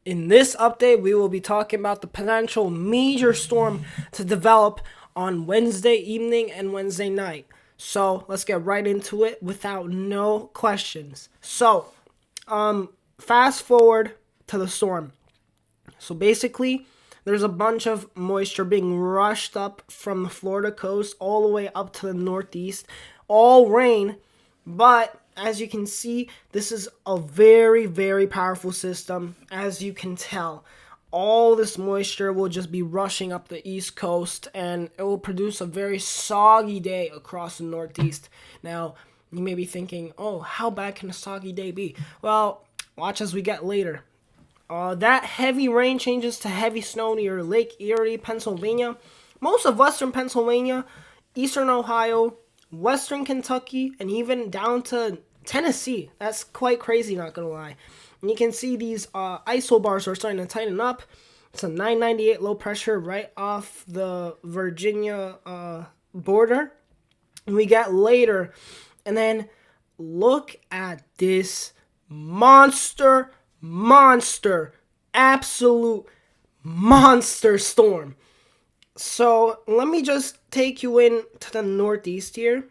In this update, we will be talking about the potential major storm to develop on Wednesday evening and Wednesday night. So let's get right into it without no questions. Fast forward to the storm. So basically, there's a bunch of moisture being rushed up from the Florida coast all the way up to the northeast. All rain, but as you can see, this is a very, very powerful system. As you can tell, all this moisture will just be rushing up the east coast, and it will produce a very soggy day across the northeast. Now, you may be thinking, oh, how bad can a soggy day be? Well, watch as we get later. That heavy rain changes to heavy snow near Lake Erie, Pennsylvania, most of western Pennsylvania, eastern Ohio, western Kentucky, and even down to Tennessee. That's quite crazy, not gonna lie. And you can see these isobars are starting to tighten up. It's a 998 low pressure right off the Virginia border. And we get later, and then look at this monster, absolute monster storm. So let me just take you in to the northeast here,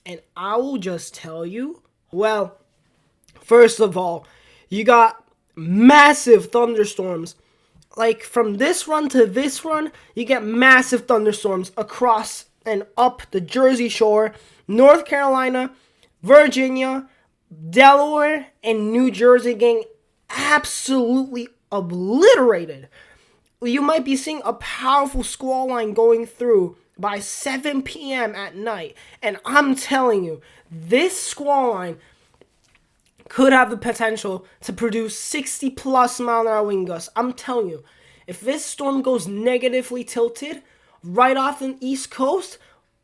and I will just tell you, well, first of all, you got massive thunderstorms. Like from this run to this run, you get massive thunderstorms across and up the Jersey Shore, North Carolina, Virginia, Delaware, and New Jersey getting absolutely obliterated. You might be seeing a powerful squall line going through by 7 p.m. at night. And I'm telling you, this squall line could have the potential to produce 60 plus mile an hour wind gusts. I'm telling you, if this storm goes negatively tilted right off the East Coast,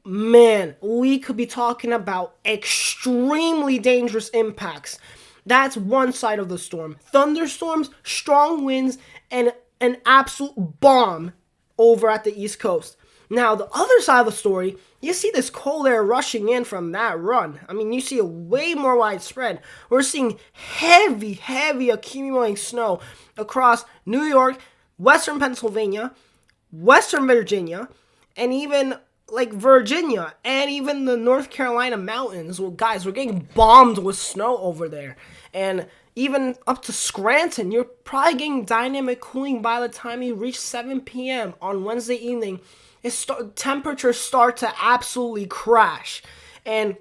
man, we could be talking about extremely dangerous impacts. That's one side of the storm. Thunderstorms, strong winds, and an absolute bomb over at the East Coast. Now, the other side of the story, you see this cold air rushing in from that run. I mean, you see it way more widespread. We're seeing heavy accumulating snow across New York, western Pennsylvania, western Virginia, and even like Virginia, and even the North Carolina mountains. Well, guys, we're getting bombed with snow over there. And even up to Scranton, you're probably getting dynamic cooling by the time you reach 7 p.m. on Wednesday evening. Temperatures start to absolutely crash. And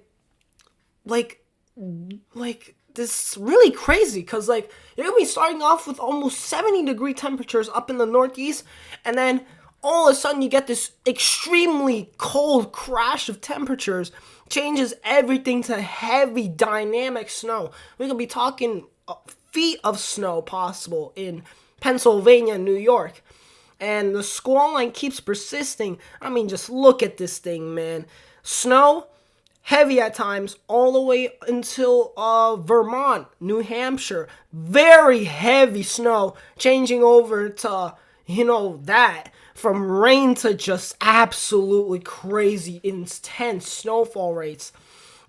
like this is really crazy, because like you're gonna be starting off with almost 70-degree temperatures up in the northeast, and then all of a sudden you get this extremely cold crash of temperatures, changes everything to heavy dynamic snow. We could be talking feet of snow possible in Pennsylvania and New York. And the squall line keeps persisting. I mean, just look at this thing, man. Snow, heavy at times, all the way until Vermont, New Hampshire. Very heavy snow, changing over to, that. From rain to just absolutely crazy, intense snowfall rates.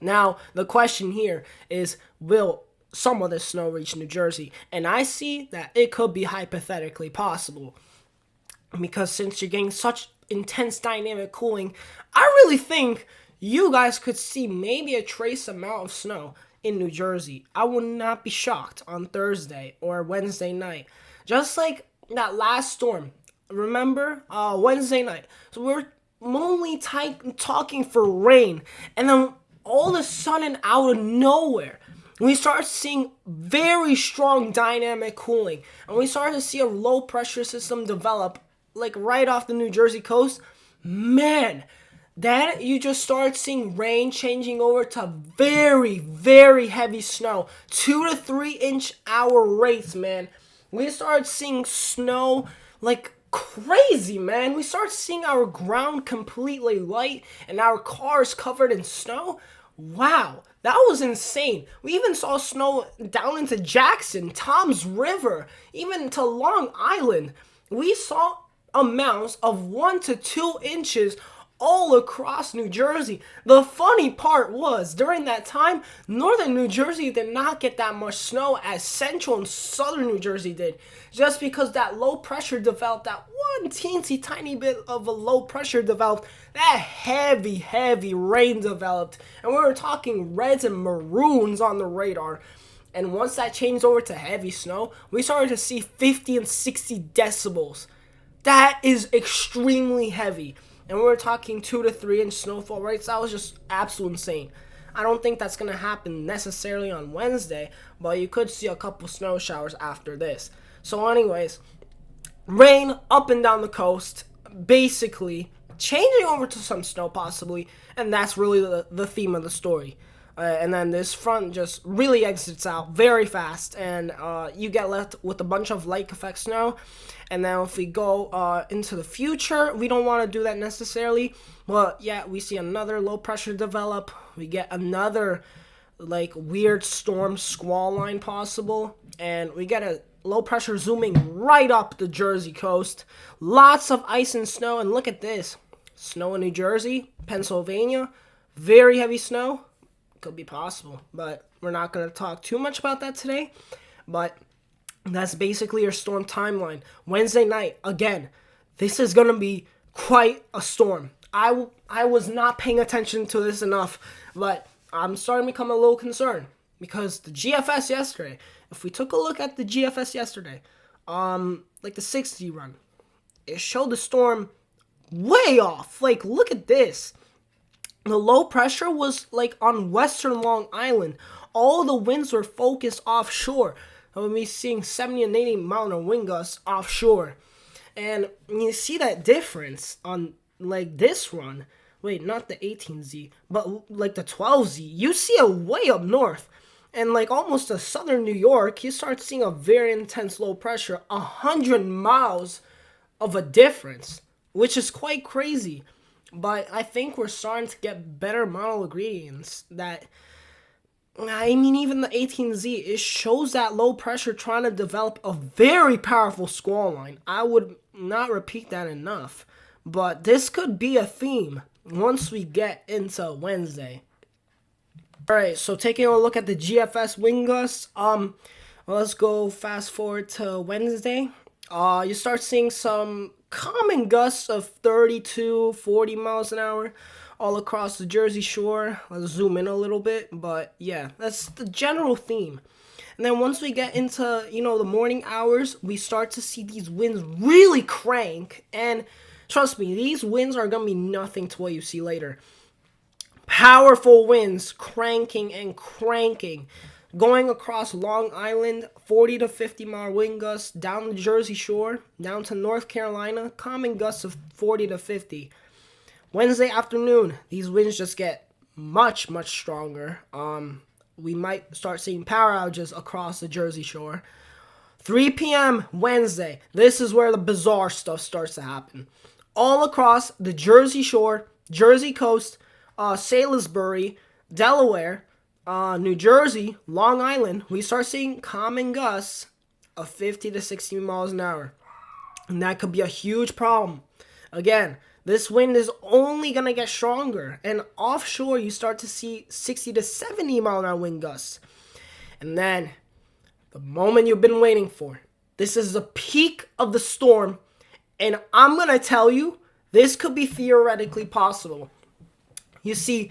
Now, the question here is, will some of this snow reach New Jersey? And I see that it could be hypothetically possible. Because since you're getting such intense dynamic cooling, I really think you guys could see maybe a trace amount of snow in New Jersey. I would not be shocked on Thursday or Wednesday night. Just like that last storm. Remember? Wednesday night. So we're only talking for rain. And then all of a sudden, out of nowhere, we start seeing very strong dynamic cooling. And we start to see a low pressure system develop, like right off the New Jersey coast. Man, then you just start seeing rain changing over to very heavy snow. 2 to 3 inch hour rates, man. We start seeing snow like crazy, man. We start seeing our ground completely light and our cars covered in snow. Wow, that was insane. We even saw snow down into Jackson, Tom's River, even to Long Island. We saw amounts of 1 to 2 inches all across New Jersey. The funny part was, during that time, northern New Jersey did not get that much snow as central and southern New Jersey did, just because that low pressure developed, that one teensy tiny bit of a low pressure developed, that heavy rain developed, and we were talking reds and maroons on the radar. And once that changed over to heavy snow, we started to see 50 and 60 decibels. That is extremely heavy. And we were talking 2 to 3 inch snowfall rates. That was just absolutely insane. I don't think that's going to happen necessarily on Wednesday, but you could see a couple snow showers after this. So anyways, rain up and down the coast, basically changing over to some snow possibly, and that's really the theme of the story. And then this front just really exits out very fast, and you get left with a bunch of lake effect snow. And then if we go into the future, we don't want to do that necessarily, but yeah, we see another low pressure develop. We get another like weird storm squall line possible, and we get a low pressure zooming right up the Jersey coast. Lots of ice and snow, and look at this. Snow in New Jersey, Pennsylvania, very heavy snow. Could be possible, but we're not going to talk too much about that today. But that's basically your storm timeline. Wednesday night, again, this is going to be quite a storm. I was not paying attention to this enough, but I'm starting to become a little concerned because the GFS yesterday, if we took a look at the GFS yesterday, like the 60 run, it showed the storm way off. Like, look at this. The low pressure was like on western Long Island. All the winds were focused offshore. We'll be seeing 70 and 80 mile an hour wind gusts offshore. And you see that difference on like this run. Wait, not the 18Z, but like the 12Z. You see it way up north. And like almost to southern New York, you start seeing a very intense low pressure. 100 miles of a difference, which is quite crazy. But I think we're starting to get better model ingredients that, I mean, even the 18Z, it shows that low pressure trying to develop a very powerful squall line. I would not repeat that enough. But this could be a theme once we get into Wednesday. Alright, so taking a look at the GFS wind gusts, let's go fast forward to Wednesday. You start seeing some common gusts of 32, 40 miles an hour all across the Jersey Shore. Let's zoom in a little bit, but yeah, that's the general theme. And then once we get into, the morning hours, we start to see these winds really crank, and trust me, these winds are going to be nothing to what you see later. Powerful winds cranking and cranking. Going across Long Island, 40 to 50 mile wind gusts, down the Jersey Shore, down to North Carolina, common gusts of 40 to 50. Wednesday afternoon, these winds just get much stronger. We might start seeing power outages across the Jersey Shore. 3 p.m. Wednesday, this is where the bizarre stuff starts to happen. All across the Jersey Shore, Jersey coast, Salisbury, Delaware, New Jersey, Long Island, we start seeing common gusts of 50 to 60 miles an hour. And that could be a huge problem. Again, this wind is only going to get stronger. And offshore, you start to see 60 to 70 mile an hour wind gusts. And then, the moment you've been waiting for. This is the peak of the storm. And I'm going to tell you, this could be theoretically possible. You see,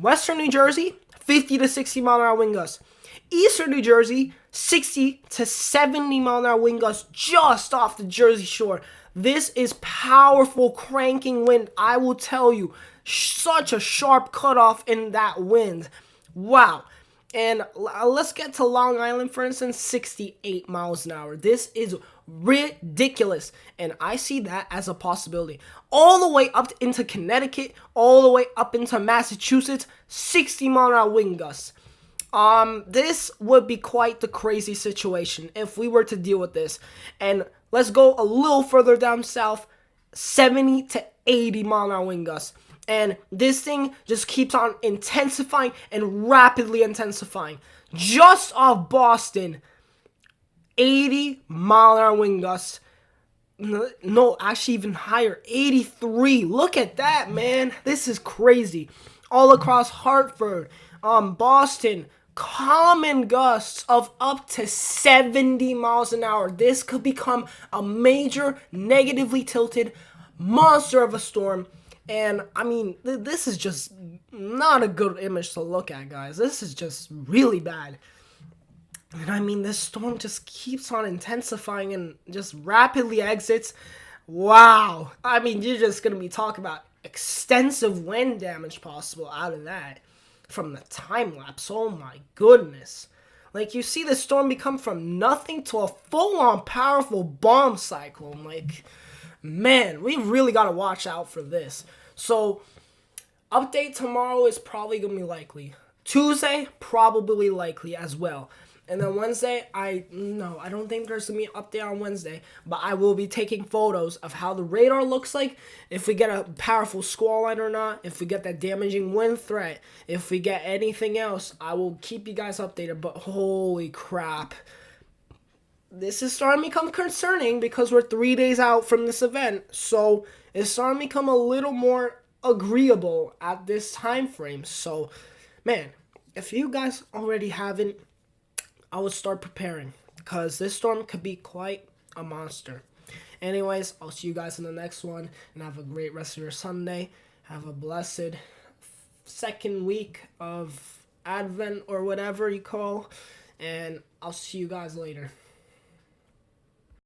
Western New Jersey, 50 to 60 mile an hour wind gusts. Eastern New Jersey, 60 to 70 mile an hour wind gusts just off the Jersey Shore. This is powerful cranking wind. I will tell you, such a sharp cutoff in that wind. Wow. And let's get to Long Island, for instance, 68 miles an hour. This is ridiculous. And I see that as a possibility. All the way up into Connecticut, all the way up into Massachusetts, 60 mile an hour wind gusts. This would be quite the crazy situation if we were to deal with this. And let's go a little further down south, 70 to 80 mile an hour wind gusts. And this thing just keeps on intensifying and rapidly intensifying. Just off Boston, 80 mile an hour wind gusts. No, actually even higher, 83. Look at that, man. This is crazy. All across Hartford, Boston, common gusts of up to 70 miles an hour. This could become a major negatively tilted monster of a storm. And I mean, this is just not a good image to look at, guys. This is just really bad. And I mean, this storm just keeps on intensifying and just rapidly exits. Wow. I mean, you're just going to be talking about extensive wind damage possible out of that from the time lapse. Oh my goodness. Like, you see the storm become from nothing to a full on powerful bomb cyclone. Like, man, we really got to watch out for this. So, update tomorrow is probably going to be likely. Tuesday, probably likely as well. And then Wednesday, I don't think there's going to be an update on Wednesday. But I will be taking photos of how the radar looks like, if we get a powerful squall line or not, if we get that damaging wind threat, if we get anything else. I will keep you guys updated. But holy crap. This is starting to become concerning because we're 3 days out from this event. So it's starting to become a little more agreeable at this time frame. So, man, if you guys already haven't, I would start preparing because this storm could be quite a monster. Anyways, I'll see you guys in the next one and have a great rest of your Sunday. Have a blessed second week of Advent or whatever you call, and I'll see you guys later.